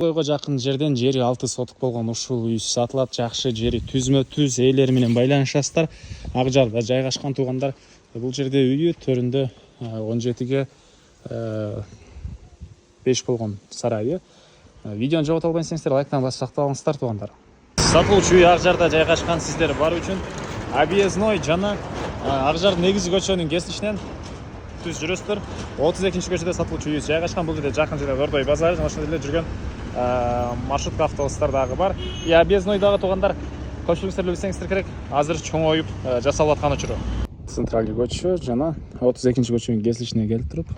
Ойго жакын жерден жери 6 соток болгон ушул үй сатылат. Жакшы жери түзмө түз ээлери менен байланышасыздар. Ак Жарда жайгашкан туугандар. Бул жерде үйү төрүндө 17ге 5 болгон сарайы. Видеону жогото албайсыңыздар, лайктан басып сактап алыңыздар туугандар. Сатылуучу үй Ак Жарда жайгашкан, сиздер бар үчүн объездной жана Ак Жар негизги көчөнүн кесишинен түз жүрөсүздөр. 32-көчөдө сатылуучу үй жайгашкан. Бул жерде жакын жерде Дордой базары жана ошол эле жүргөн маршрутка автобустар дагы бар. Объездной дагы туугандар көчүлүңүздөр билсеңиздер керек. Азыр чоңоюп жасалып аткан учуру. Центральный көчө жана 32-көчөнүн кесилишине келип туруп,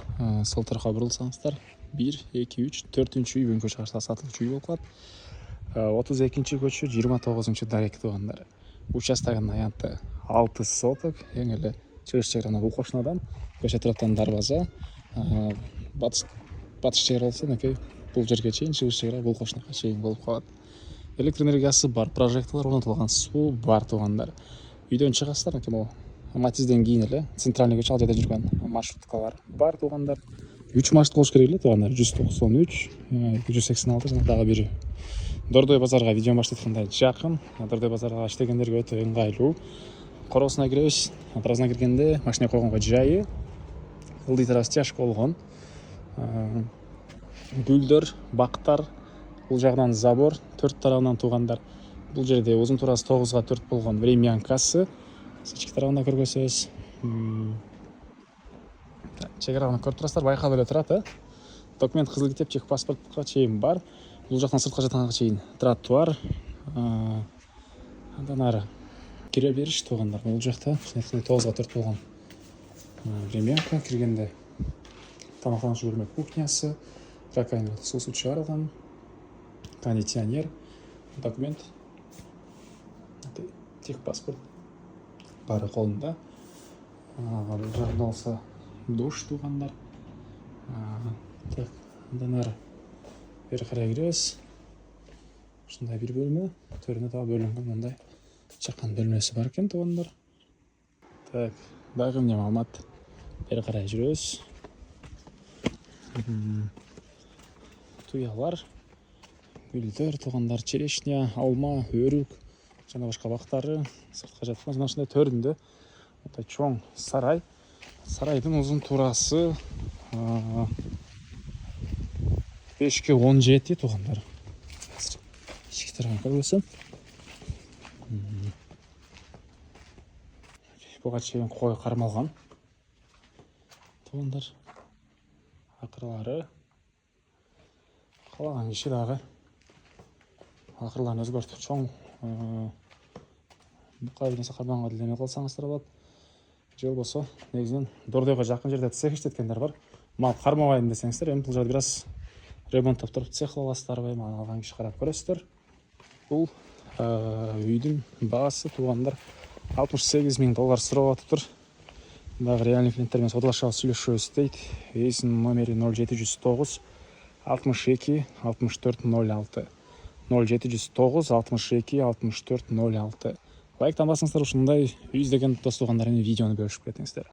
сол тарапка бурулсаңыздар 1, 2, 3, 4-үчү үй өңкө чыгарса сатылуучу үй болуп калат. 32-көчө 29-дарек туугандар. Участогунун аянты 6 соток, эң эле чыгыш чегара бул кошунадан, көчө тараптан дарбаза, батыш чегара болсо мынакей бул жерге чейин чыгыш чегара бул кошунага чейин болуп калат. Электр энергиясы бар, прожекторлор орнотулган, суу бар туугандар. Үйдөн чыгасыздар, могу Матизден кийин эле центральный көчө ал жерде жүргөн маршруткалар бар туугандар. 3 маршрут болуш керек эле туугандар. 193, 286 жана дагы бири. Дордой базарга видео баштатканда жакын. Дордой базарга иштегендерге өтө ыңгайлуу. Коросуна киребиз. Атразына киргенде машина койгонго жайы. Ылдый тарабы стяжка болгон. Гүлдөр, бактар, бул жагдан забор, 4 тарабынан туугандар. Бул жерде узун турасы 9га 4 болгон времянкасы. Ички тарабында көргөзөбүз. Чегараны көрүп турасыздар, байкалып эле турат, Документ кызыл китеп техпаспортко чейин бар. Бул жактан сыртка жатканга чейин тротуар. Андан ары кире бериш туугандар. Бул жакта 9га 4 болгон времянка. Киргенде тамактануучу бөлмө, кухнясы, раковина, суусу чыгарылган, кондиционер, документ, техпаспорт бары колунда. Бул жакта болсо душ туугандар. Так, андан ары бери карай киребиз. Ушундай бир бөлмө, төрүнө дагы бөлүнгөн мындай чакан бөлмөсү бар экен туугандар. Так, дагы эмне маалымат? Бери карай жүрөбүз. Туялар, гүлдөр туугандар, черешня, алма, өрүк жана башка бактары сыртка жаткан. Жана ушундай төрүндө мындай чоң сарай. Сарайдын узун турасы 5ке 17 туугандар. Ички тарабын көрсөм. Буга чейин кой кармалган. Туугандар. Акырлары. Калаган киши дагы акырларын өзгөртүп чоң бука нерсе кармаганга деле кылсаңыздар болот. Же болбосо негизинен Дордойго жакын жерде цех иштеткендер бар. Мал кармабайм десеңиздер, эми бул жерде бир аз ремонттоп туруп цех аласыздарбы, мага алган киши карап көрөсүздөр. Бул үйдүн баасы туугандар $68,000 сурап атыптыр. Дагы реальный клиенттер менен саудалашабыз, сүйлөшөбүз дейт. Эйсинин номери 0709 62 64 06. 0709 62 64 06. Лайктан басыңыздар, ушундай үй издеген дос туугандар менен видеону бөлүшүп кетиңиздер.